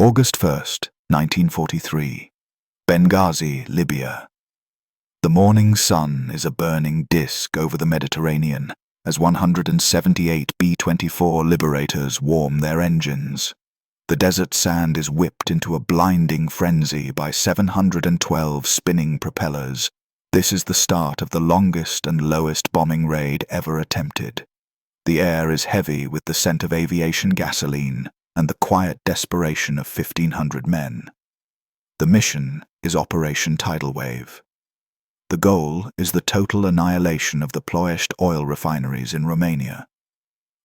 August 1st, 1943. Benghazi, Libya. The morning sun is a burning disk over the Mediterranean as 178 B-24 liberators warm their engines. The desert sand is whipped into a blinding frenzy by 712 spinning propellers. This is the start of the longest and lowest bombing raid ever attempted. The air is heavy with the scent of aviation gasoline and the quiet desperation of 1,500 men. The mission is Operation Tidal Wave. The goal is the total annihilation of the Ploiești oil refineries in Romania.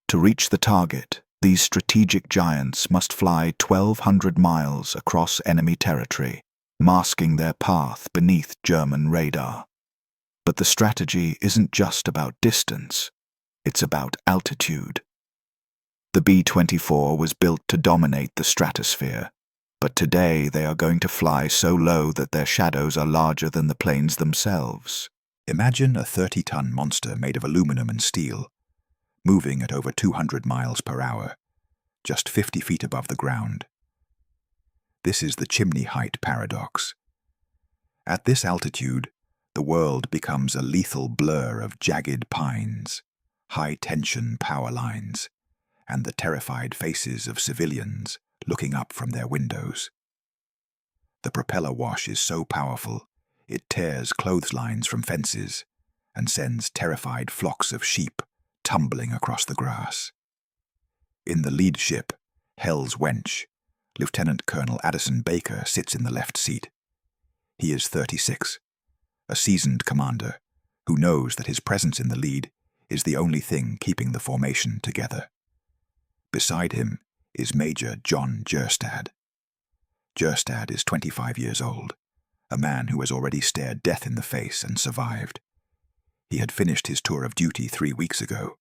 To reach the target, these strategic giants must fly 1,200 miles across enemy territory, masking their path beneath German radar. But the strategy isn't just about distance, it's about altitude. The B-24 was built to dominate the stratosphere, but today they are going to fly so low that their shadows are larger than the planes themselves. Imagine a 30-ton monster made of aluminum and steel, moving at over 200 miles per hour, just 50 feet above the ground. This is the chimney height paradox. At this altitude, the world becomes a lethal blur of jagged pines, high-tension power lines, and the terrified faces of civilians looking up from their windows. The propeller wash is so powerful, it tears clotheslines from fences and sends terrified flocks of sheep tumbling across the grass. In the lead ship, Hell's Wench, Lieutenant Colonel Addison Baker sits in the left seat. He is 36, a seasoned commander who knows that his presence in the lead is the only thing keeping the formation together. Beside him is Major John Gerstad. Gerstad is 25 years old, a man who has already stared death in the face and survived. He had finished his tour of duty 3 weeks ago.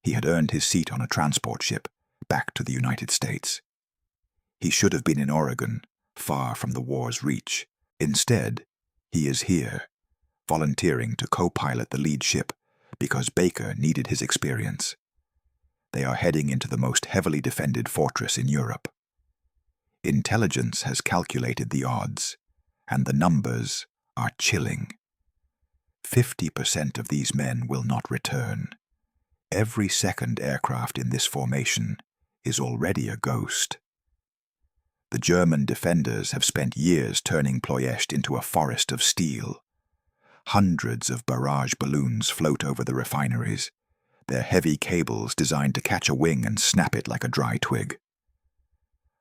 He had earned his seat on a transport ship back to the United States. He should have been in Oregon, far from the war's reach. Instead, he is here, volunteering to co-pilot the lead ship because Baker needed his experience. They are heading into the most heavily defended fortress in Europe. Intelligence has calculated the odds, and the numbers are chilling. 50% of these men will not return. Every second aircraft in this formation is already a ghost. The German defenders have spent years turning Ploiești into a forest of steel. Hundreds of barrage balloons float over the refineries, their heavy cables designed to catch a wing and snap it like a dry twig.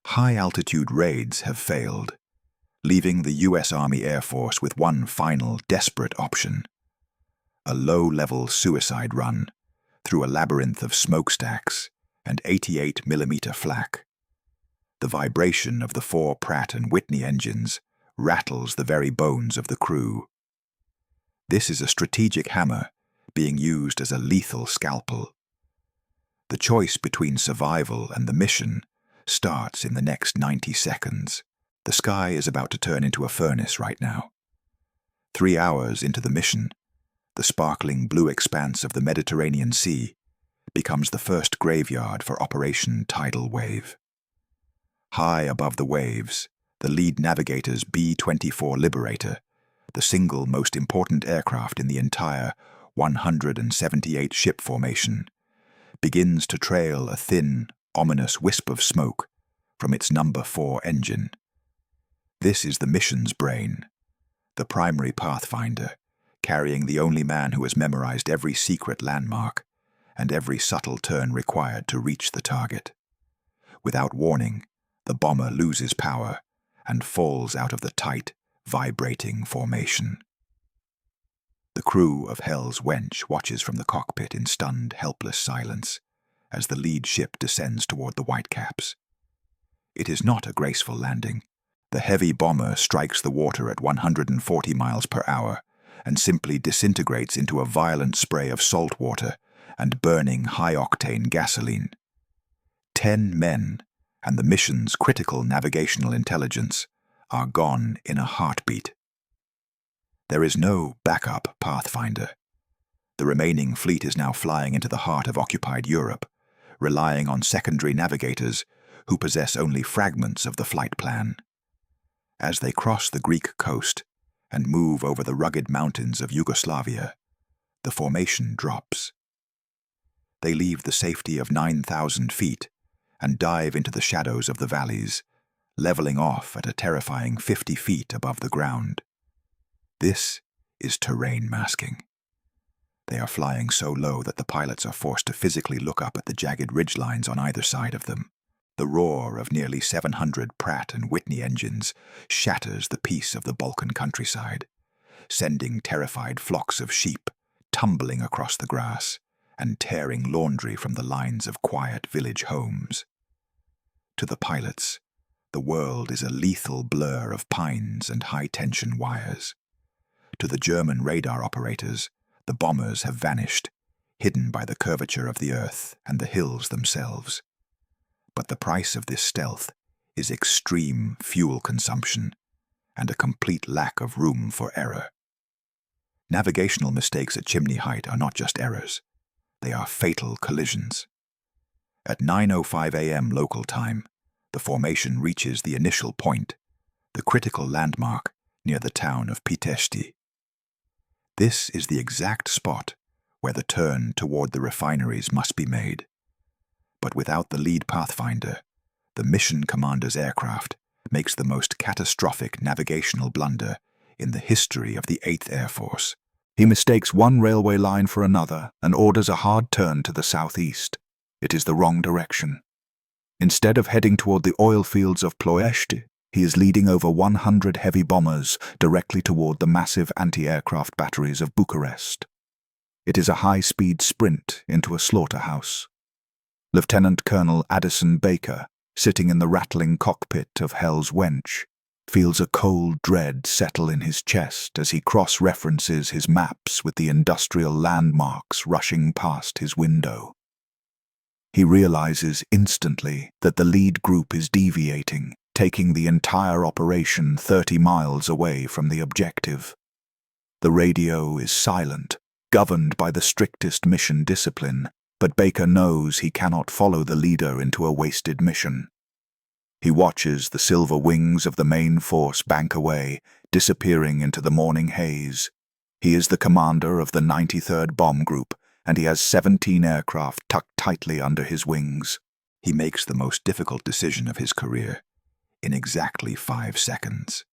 High-altitude raids have failed, leaving the U.S. Army Air Force with one final desperate option: a low-level suicide run through a labyrinth of smokestacks and 88mm flak. The vibration of the 4 Pratt & Whitney engines rattles the very bones of the crew. This is a strategic hammer being used as a lethal scalpel. The choice between survival and the mission starts in the next 90 seconds. The sky is about to turn into a furnace right now. 3 hours into the mission, the sparkling blue expanse of the Mediterranean Sea becomes the first graveyard for Operation Tidal Wave. High above the waves, the lead navigator's B-24 Liberator, the single most important aircraft in the entire 178 ship formation, begins to trail a thin, ominous wisp of smoke from its number 4 engine. This is the mission's brain, the primary pathfinder, carrying the only man who has memorized every secret landmark and every subtle turn required to reach the target. Without warning, the bomber loses power and falls out of the tight, vibrating formation. The crew of Hell's Wench watches from the cockpit in stunned, helpless silence as the lead ship descends toward the Whitecaps. It is not a graceful landing. The heavy bomber strikes the water at 140 miles per hour and simply disintegrates into a violent spray of salt water and burning high-octane gasoline. 10 men and the mission's critical navigational intelligence are gone in a heartbeat. There is no backup pathfinder. The remaining fleet is now flying into the heart of occupied Europe, relying on secondary navigators who possess only fragments of the flight plan. As they cross the Greek coast and move over the rugged mountains of Yugoslavia, the formation drops. They leave the safety of 9,000 feet and dive into the shadows of the valleys, leveling off at a terrifying 50 feet above the ground. This is terrain masking. They are flying so low that the pilots are forced to physically look up at the jagged ridgelines on either side of them. The roar of nearly 700 Pratt & Whitney engines shatters the peace of the Balkan countryside, sending terrified flocks of sheep tumbling across the grass and tearing laundry from the lines of quiet village homes. To the pilots, the world is a lethal blur of pines and high-tension wires. To the German radar operators, the bombers have vanished, hidden by the curvature of the earth and the hills themselves. But the price of this stealth is extreme fuel consumption and a complete lack of room for error. Navigational mistakes at chimney height are not just errors. They are fatal collisions. At 9:05 a.m. local time, the formation reaches the initial point, the critical landmark near the town of Pitești. This is the exact spot where the turn toward the refineries must be made. But without the lead pathfinder, the mission commander's aircraft makes the most catastrophic navigational blunder in the history of the 8th Air Force. He mistakes one railway line for another and orders a hard turn to the southeast. It is the wrong direction. Instead of heading toward the oil fields of Ploiești, he is leading over 100 heavy bombers directly toward the massive anti-aircraft batteries of Bucharest. It is a high-speed sprint into a slaughterhouse. Lieutenant Colonel Addison Baker, sitting in the rattling cockpit of Hell's Wench, feels a cold dread settle in his chest as he cross-references his maps with the industrial landmarks rushing past his window. He realizes instantly that the lead group is deviating, taking the entire operation 30 miles away from the objective. The radio is silent, governed by the strictest mission discipline, but Baker knows he cannot follow the leader into a wasted mission. He watches the silver wings of the main force bank away, disappearing into the morning haze. He is the commander of the 93rd Bomb Group, and he has 17 aircraft tucked tightly under his wings. He makes the most difficult decision of his career in exactly 5 seconds.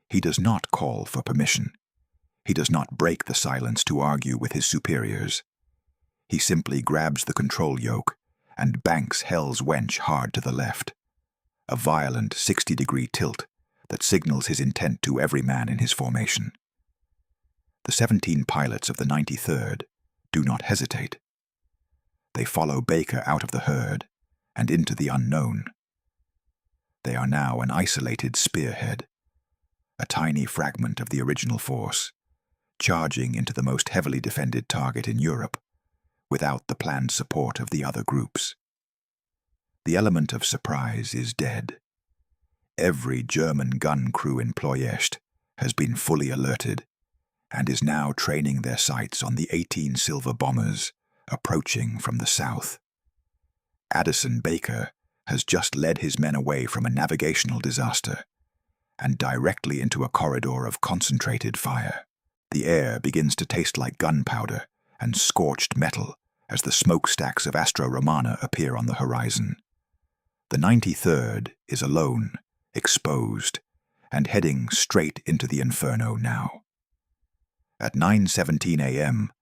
He does not call for permission. He does not break the silence to argue with his superiors. He simply grabs the control yoke and banks Hell's Wench hard to the left, a violent 60-degree tilt that signals his intent to every man in his formation. The 17 pilots of the 93rd do not hesitate. They follow Baker out of the herd and into the unknown. They are now an isolated spearhead, a tiny fragment of the original force, charging into the most heavily defended target in Europe, without the planned support of the other groups. The element of surprise is dead. Every German gun crew in Ploiești has been fully alerted and is now training their sights on the 18 silver bombers approaching from the south. Addison Baker has just led his men away from a navigational disaster and directly into a corridor of concentrated fire. The air begins to taste like gunpowder and scorched metal as the smokestacks of Astro Romana appear on the horizon. The 93rd is alone, exposed, and heading straight into the inferno now. At 9:17 a.m.,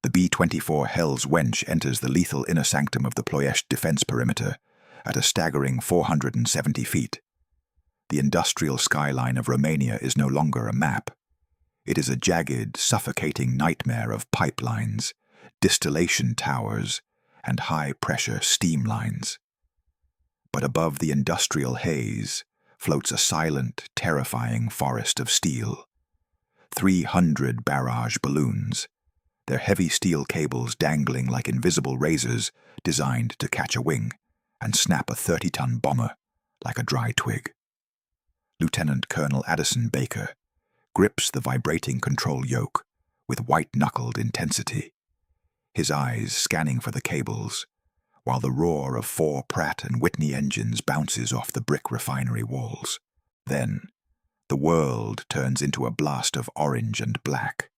the B-24 Hell's Wench enters the lethal inner sanctum of the Ploiești defense perimeter at a staggering 470 feet. The industrial skyline of Romania is no longer a map. It is a jagged, suffocating nightmare of pipelines, distillation towers, and high-pressure steam lines. But above the industrial haze floats a silent, terrifying forest of steel. 300 barrage balloons, their heavy steel cables dangling like invisible razors designed to catch a wing and snap a 30-ton bomber like a dry twig. Lieutenant Colonel Addison Baker grips the vibrating control yoke with white-knuckled intensity, his eyes scanning for the cables, while the roar of 4 Pratt & Whitney engines bounces off the brick refinery walls. Then, the world turns into a blast of orange and black.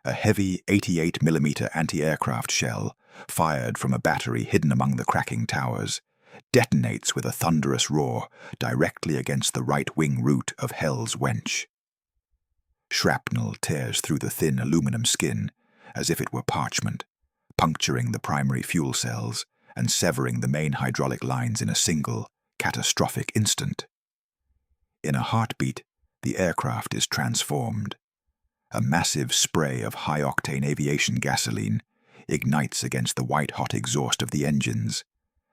A heavy 88mm anti-aircraft shell, fired from a battery hidden among the cracking towers, detonates with a thunderous roar directly against the right-wing root of Hell's Wench. Shrapnel tears through the thin aluminum skin as if it were parchment, puncturing the primary fuel cells and severing the main hydraulic lines in a single, catastrophic instant. In a heartbeat, the aircraft is transformed. A massive spray of high-octane aviation gasoline ignites against the white-hot exhaust of the engines,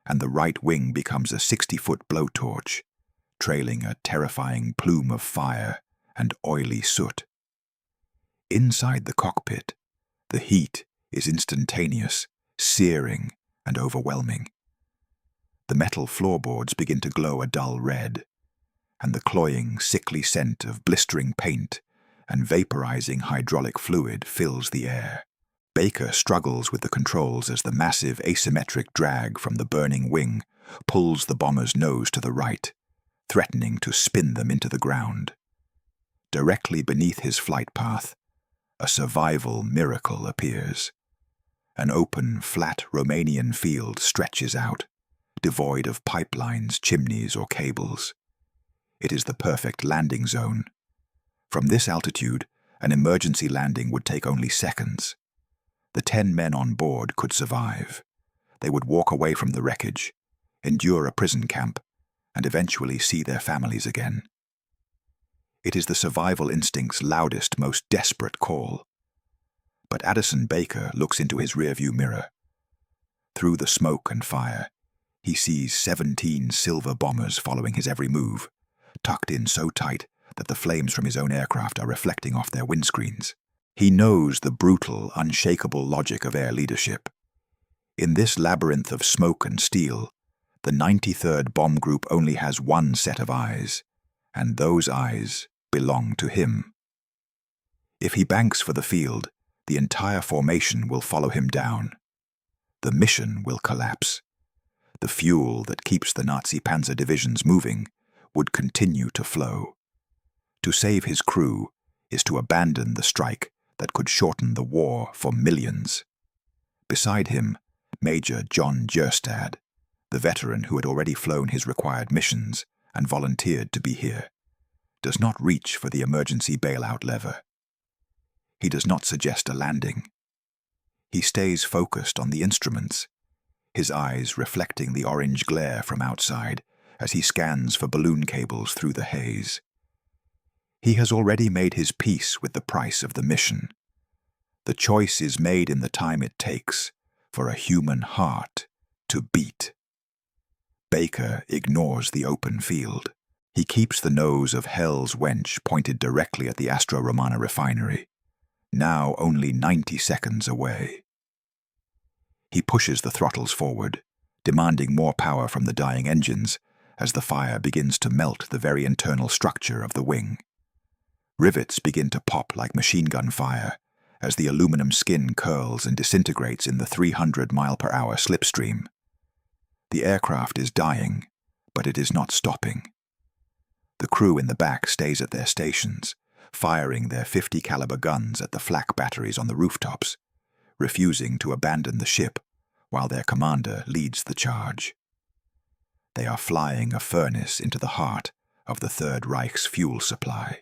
and the right wing becomes a 60-foot blowtorch, trailing a terrifying plume of fire and oily soot. Inside the cockpit, the heat is instantaneous, searing, and overwhelming. The metal floorboards begin to glow a dull red, and the cloying, sickly scent of blistering paint and vaporizing hydraulic fluid fills the air. Baker struggles with the controls as the massive asymmetric drag from the burning wing pulls the bomber's nose to the right, threatening to spin them into the ground. Directly beneath his flight path, a survival miracle appears. An open, flat Romanian field stretches out, devoid of pipelines, chimneys, or cables. It is the perfect landing zone. From this altitude, an emergency landing would take only seconds. The 10 men on board could survive. They would walk away from the wreckage, endure a prison camp, and eventually see their families again. It is the survival instinct's loudest, most desperate call. But Addison Baker looks into his rearview mirror. Through the smoke and fire, he sees 17 silver bombers following his every move, tucked in so tight that the flames from his own aircraft are reflecting off their windscreens. He knows the brutal, unshakable logic of air leadership. In this labyrinth of smoke and steel, the 93rd Bomb Group only has one set of eyes, and those eyes belong to him. If he banks for the field, the entire formation will follow him down. The mission will collapse. The fuel that keeps the Nazi panzer divisions moving would continue to flow. To save his crew is to abandon the strike that could shorten the war for millions. Beside him, Major John Jerstad, the veteran who had already flown his required missions and volunteered to be here, does not reach for the emergency bailout lever. He does not suggest a landing. He stays focused on the instruments, his eyes reflecting the orange glare from outside as he scans for balloon cables through the haze. He has already made his peace with the price of the mission. The choice is made in the time it takes for a human heart to beat. Baker ignores the open field. He keeps the nose of Hell's Wench pointed directly at the Astro Romana refinery, now only 90 seconds away. He pushes the throttles forward, demanding more power from the dying engines as the fire begins to melt the very internal structure of the wing. Rivets begin to pop like machine gun fire as the aluminum skin curls and disintegrates in the 300-mile-per-hour slipstream. The aircraft is dying, but it is not stopping. The crew in the back stays at their stations, firing their 50-caliber guns at the flak batteries on the rooftops, refusing to abandon the ship while their commander leads the charge. They are flying a furnace into the heart of the Third Reich's fuel supply.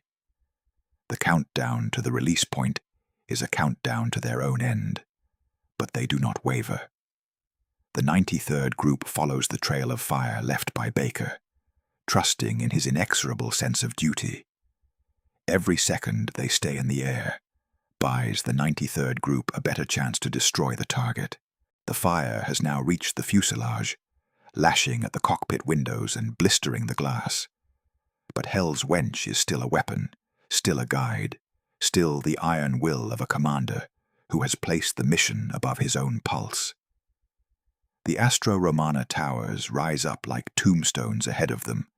The countdown to the release point is a countdown to their own end, but they do not waver. The 93rd Group follows the trail of fire left by Baker, trusting in his inexorable sense of duty. Every second they stay in the air buys the 93rd Group a better chance to destroy the target. The fire has now reached the fuselage, lashing at the cockpit windows and blistering the glass. But Hell's Wench is still a weapon, still a guide, still the iron will of a commander who has placed the mission above his own pulse. The Astro Romana towers rise up like tombstones ahead of them,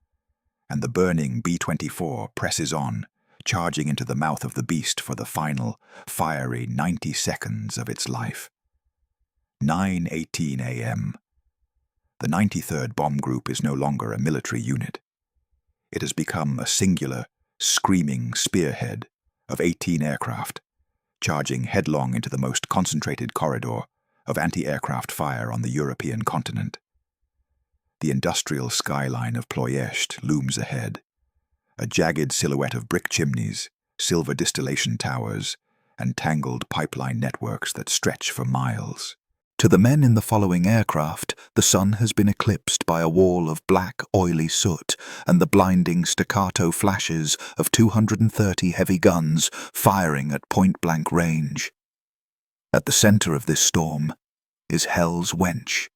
and the burning B-24 presses on, charging into the mouth of the beast for the final, fiery 90 seconds of its life. 9:18 a.m., The 93rd Bomb Group is no longer a military unit. It has become a singular, screaming spearhead of 18 aircraft, charging headlong into the most concentrated corridor of anti-aircraft fire on the European continent. The industrial skyline of Ploiești looms ahead, a jagged silhouette of brick chimneys, silver distillation towers, and tangled pipeline networks that stretch for miles. To the men in the following aircraft, the sun has been eclipsed by a wall of black, oily soot and the blinding staccato flashes of 230 heavy guns firing at point-blank range. At the center of this storm is Hell's Wench.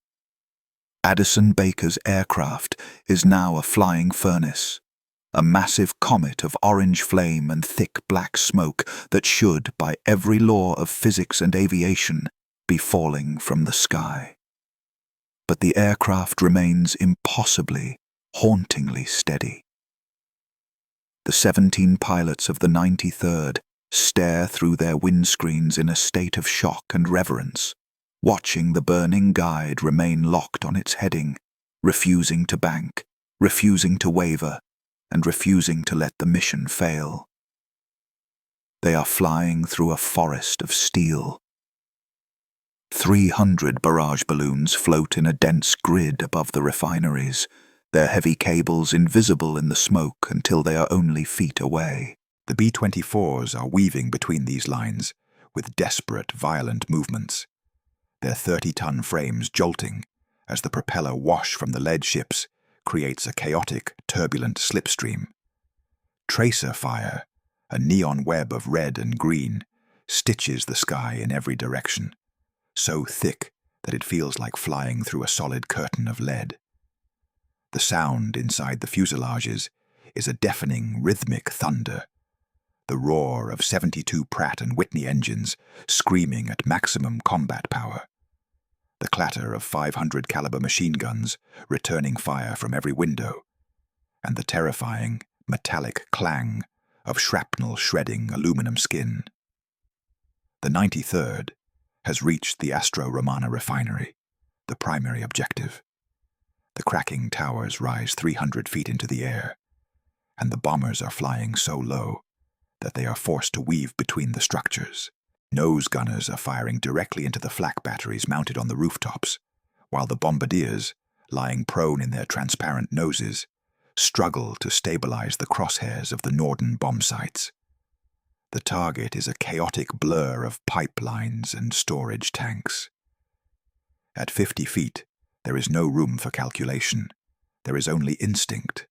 Addison Baker's aircraft is now a flying furnace, a massive comet of orange flame and thick black smoke that should, by every law of physics and aviation, be falling from the sky. But the aircraft remains impossibly, hauntingly steady. The 17 pilots of the 93rd stare through their windscreens in a state of shock and reverence, watching the burning guide remain locked on its heading, refusing to bank, refusing to waver, and refusing to let the mission fail. They are flying through a forest of steel. 300 barrage balloons float in a dense grid above the refineries, their heavy cables invisible in the smoke until they are only feet away. The B-24s are weaving between these lines with desperate, violent movements, their 30-ton frames jolting as the propeller wash from the lead ships creates a chaotic, turbulent slipstream. Tracer fire, a neon web of red and green, stitches the sky in every direction, so thick that it feels like flying through a solid curtain of lead. The sound inside the fuselages is a deafening, rhythmic thunder, the roar of 72 Pratt & Whitney engines screaming at maximum combat power, the clatter of 500 caliber machine guns returning fire from every window, and the terrifying, metallic clang of shrapnel shredding aluminum skin. The 93rd has reached the Astro Romana refinery, the primary objective. The cracking towers rise 300 feet into the air, and the bombers are flying so low that they are forced to weave between the structures. Nose gunners are firing directly into the flak batteries mounted on the rooftops, while the bombardiers, lying prone in their transparent noses, struggle to stabilize the crosshairs of the Norden bomb sites. The target is a chaotic blur of pipelines and storage tanks. At 50 feet, there is no room for calculation. There is only instinct.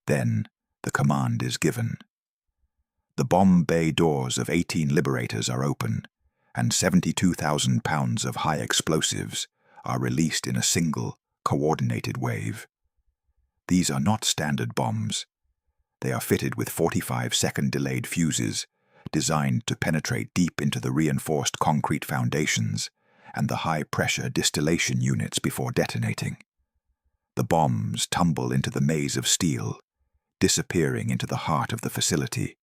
Then the command is given. The bomb bay doors of 18 Liberators are open, and 72,000 pounds of high explosives are released in a single, coordinated wave. These are not standard bombs. They are fitted with 45-second delayed fuses, designed to penetrate deep into the reinforced concrete foundations and the high-pressure distillation units before detonating. The bombs tumble into the maze of steel, disappearing into the heart of the facility,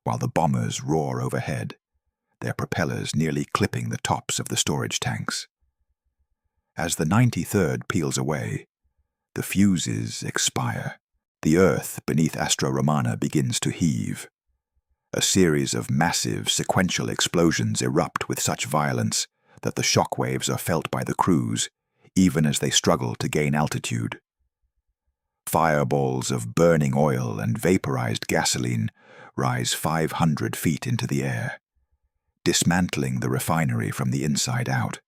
while the bombers roar overhead, their propellers nearly clipping the tops of the storage tanks. As the 93rd peels away, the fuses expire. The earth beneath Astro Romana begins to heave. A series of massive, sequential explosions erupt with such violence that the shock waves are felt by the crews, even as they struggle to gain altitude. Fireballs of burning oil and vaporized gasoline rise 500 feet into the air, dismantling the refinery from the inside out.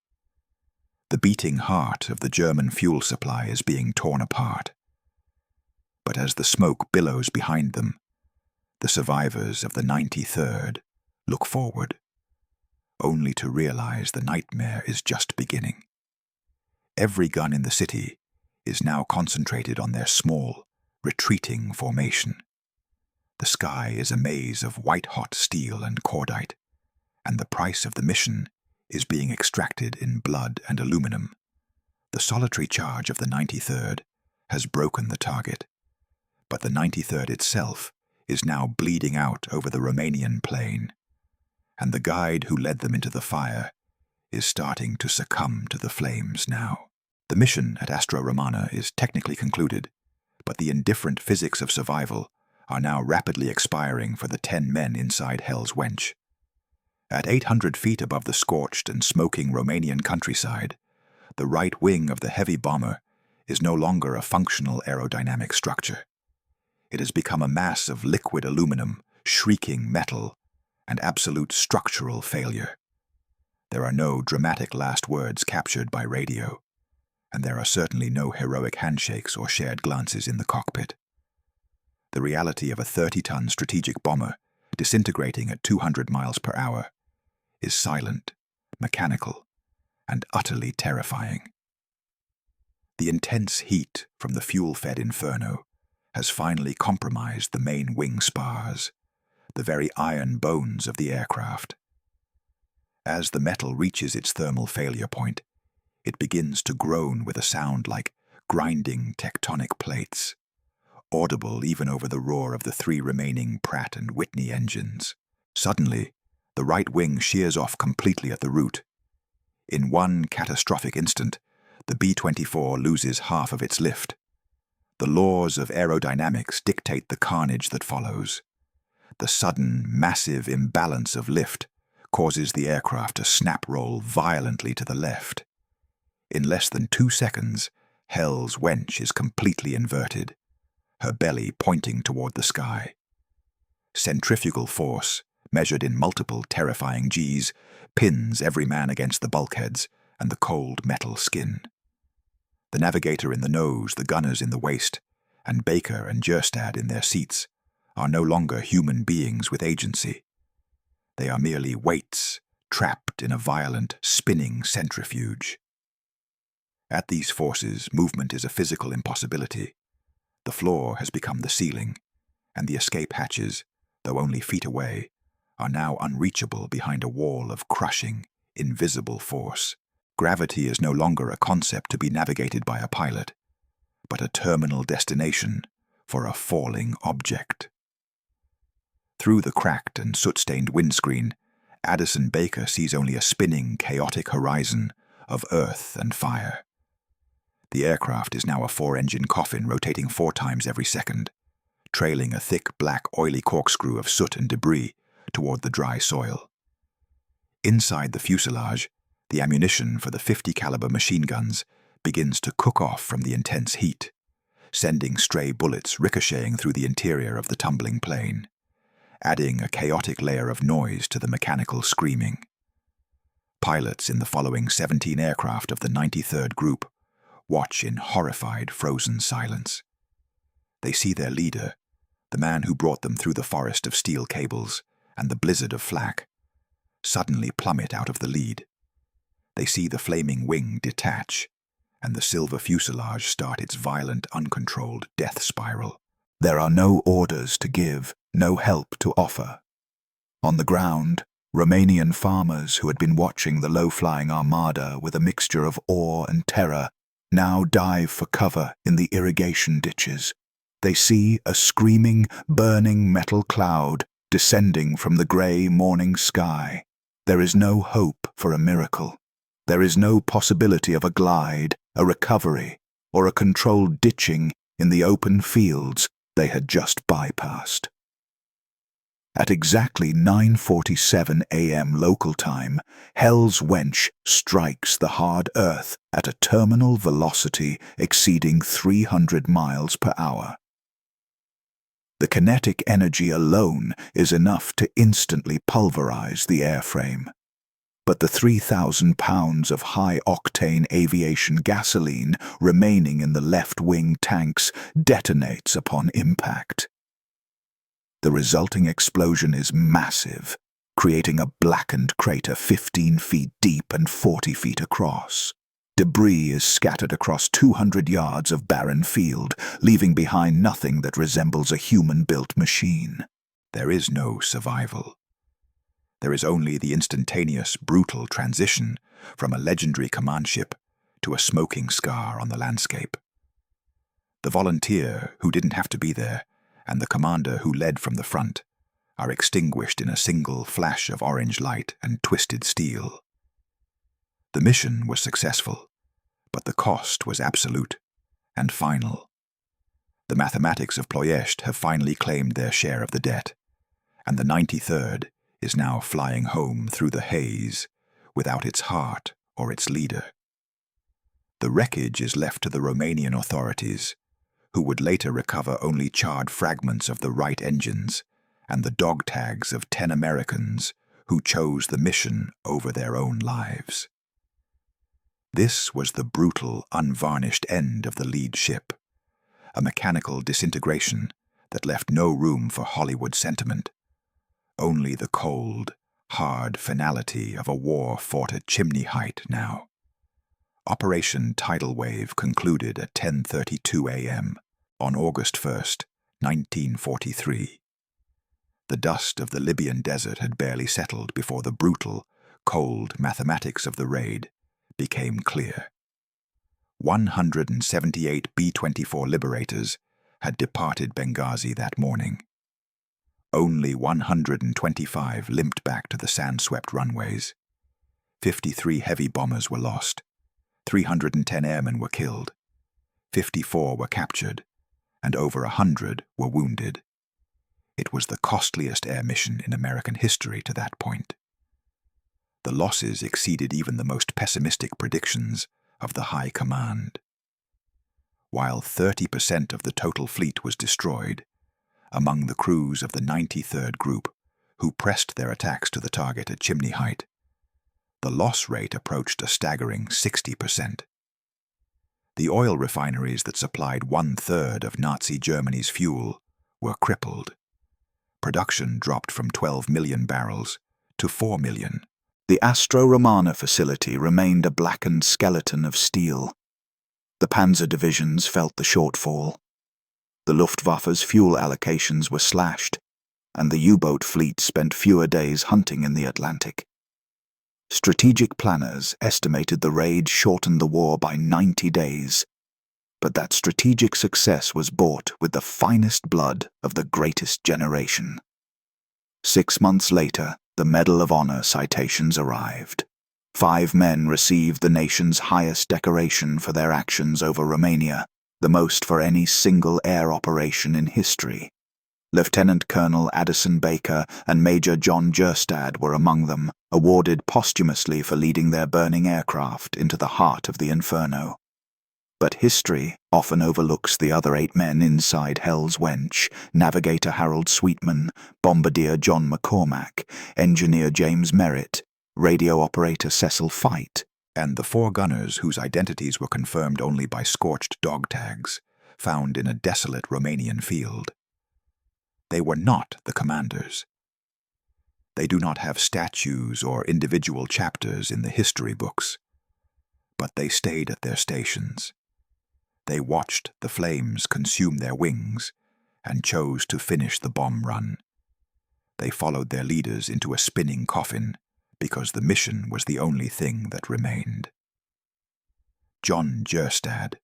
The beating heart of the German fuel supply is being torn apart. But as the smoke billows behind them, the survivors of the 93rd look forward, only to realize the nightmare is just beginning. Every gun in the city is now concentrated on their small, retreating formation. The sky is a maze of white-hot steel and cordite, and the price of the mission is being extracted in blood and aluminum. The solitary charge of the 93rd has broken the target, but the 93rd itself is now bleeding out over the Romanian plain, and the guide who led them into the fire is starting to succumb to the flames now. The mission at Astra Romana is technically concluded, but the indifferent physics of survival are now rapidly expiring for the 10 men inside Hell's Wench. At 800 feet above the scorched and smoking Romanian countryside, the right wing of the heavy bomber is no longer a functional aerodynamic structure. It has become a mass of liquid aluminum, shrieking metal, and absolute structural failure. There are no dramatic last words captured by radio, and there are certainly no heroic handshakes or shared glances in the cockpit. The reality of a 30-ton strategic bomber disintegrating at 200 miles per hour is silent, mechanical, and utterly terrifying. The intense heat from the fuel-fed inferno has finally compromised the main wing spars, the very iron bones of the aircraft. As the metal reaches its thermal failure point, it begins to groan with a sound like grinding tectonic plates, audible even over the roar of the 3 remaining Pratt & Whitney engines. Suddenly, the right wing shears off completely at the root. In one catastrophic instant, the B-24 loses half of its lift. The laws of aerodynamics dictate the carnage that follows. The sudden, massive imbalance of lift causes the aircraft to snap roll violently to the left. In less than 2 seconds, Hell's Wench is completely inverted, her belly pointing toward the sky. Centrifugal force, measured in multiple terrifying Gs, pins every man against the bulkheads and the cold metal skin. The navigator in the nose, the gunners in the waist, and Baker and Jerstad in their seats are no longer human beings with agency. They are merely weights trapped in a violent, spinning centrifuge. At these forces, movement is a physical impossibility. The floor has become the ceiling, and the escape hatches, though only feet away, are now unreachable behind a wall of crushing, invisible force. Gravity is no longer a concept to be navigated by a pilot, but a terminal destination for a falling object. Through the cracked and soot-stained windscreen, Addison Baker sees only a spinning, chaotic horizon of earth and fire. The aircraft is now a 4-engine coffin rotating 4 times every second, trailing a thick, black, oily corkscrew of soot and debris toward the dry soil. Inside the fuselage, the ammunition for the 50-caliber machine guns begins to cook off from the intense heat, sending stray bullets ricocheting through the interior of the tumbling plane, adding a chaotic layer of noise to the mechanical screaming. Pilots in the following 17 aircraft of the 93rd Group watch in horrified, frozen silence. They see their leader, the man who brought them through the forest of steel cables and the blizzard of flak, suddenly plummet out of the lead. They see the flaming wing detach, and the silver fuselage start its violent, uncontrolled death spiral. There are no orders to give, no help to offer. On the ground, Romanian farmers who had been watching the low-flying armada with a mixture of awe and terror now dive for cover in the irrigation ditches. They see a screaming, burning metal cloud descending from the grey morning sky. There is no hope for a miracle. There is no possibility of a glide, a recovery, or a controlled ditching in the open fields they had just bypassed. At exactly 9:47 a.m. local time, Hell's Wench strikes the hard earth at a terminal velocity exceeding 300 miles per hour. The kinetic energy alone is enough to instantly pulverize the airframe. But the 3,000 pounds of high-octane aviation gasoline remaining in the left-wing tanks detonates upon impact. The resulting explosion is massive, creating a blackened crater 15 feet deep and 40 feet across. Debris is scattered across 200 yards of barren field, leaving behind nothing that resembles a human-built machine. There is no survival. There is only the instantaneous, brutal transition from a legendary command ship to a smoking scar on the landscape. The volunteer who didn't have to be there and the commander who led from the front are extinguished in a single flash of orange light and twisted steel. The mission was successful, But the cost was absolute and final. The mathematics of Ploiești have finally claimed their share of the debt, and the 93rd is now flying home through the haze without its heart or its leader. The wreckage is left to the Romanian authorities, who would later recover only charred fragments of the right engines and the dog tags of 10 Americans who chose the mission over their own lives. This was the brutal, unvarnished end of the lead ship, a mechanical disintegration that left no room for Hollywood sentiment, only the cold, hard finality of a war fought at chimney height now. Operation Tidal Wave concluded at 10:32 a.m. on August 1st, 1943. The dust of the Libyan desert had barely settled before the brutal, cold mathematics of the raid became clear. 178 B-24 liberators had departed Benghazi that morning. Only 125 limped back to the sand-swept runways. 53 heavy bombers were lost. 310 airmen were killed. 54 were captured, and over 100 were wounded. It was the costliest air mission in American history to that point. The losses exceeded even the most pessimistic predictions of the High Command. While 30% of the total fleet was destroyed, among the crews of the 93rd Group, who pressed their attacks to the target at chimney height, the loss rate approached a staggering 60%. The oil refineries that supplied 1/3 of Nazi Germany's fuel were crippled. Production dropped from 12 million barrels to 4 million. The Astro Romana facility remained a blackened skeleton of steel. The panzer divisions felt the shortfall. The Luftwaffe's fuel allocations were slashed, and the U-boat fleet spent fewer days hunting in the Atlantic. Strategic planners estimated the raid shortened the war by 90 days, but that strategic success was bought with the finest blood of the greatest generation. 6 months later, the Medal of Honor citations arrived. 5 men received the nation's highest decoration for their actions over Romania, the most for any single air operation in history. Lieutenant Colonel Addison Baker and Major John Jerstad were among them, awarded posthumously for leading their burning aircraft into the heart of the inferno. But history often overlooks the other 8 men inside Hell's Wench: Navigator Harold Sweetman, Bombardier John McCormack, Engineer James Merritt, Radio Operator Cecil Fite, and the 4 gunners whose identities were confirmed only by scorched dog tags found in a desolate Romanian field. They were not the commanders. They do not have statues or individual chapters in the history books, but they stayed at their stations. They watched the flames consume their wings and chose to finish the bomb run. They followed their leaders into a spinning coffin because the mission was the only thing that remained. John Jerstad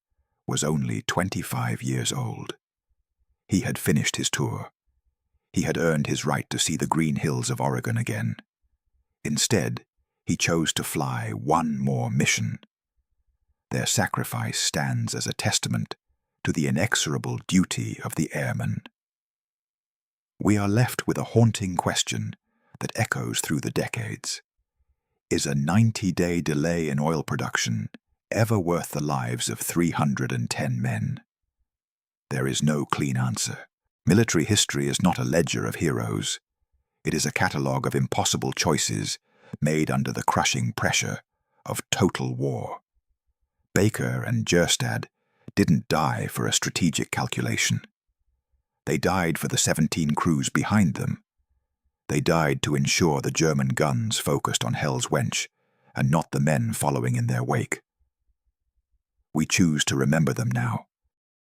was only 25 years old. He had finished his tour. He had earned his right to see the green hills of Oregon again. Instead, he chose to fly one more mission. Their sacrifice stands as a testament to the inexorable duty of the airman. We are left with a haunting question that echoes through the decades. Is a 90-day delay in oil production ever worth the lives of 310 men? There is no clean answer. Military history is not a ledger of heroes. It is a catalogue of impossible choices made under the crushing pressure of total war. Baker and Jerstad didn't die for a strategic calculation. They died for the 17 crews behind them. They died to ensure the German guns focused on Hell's Wench and not the men following in their wake. We choose to remember them now,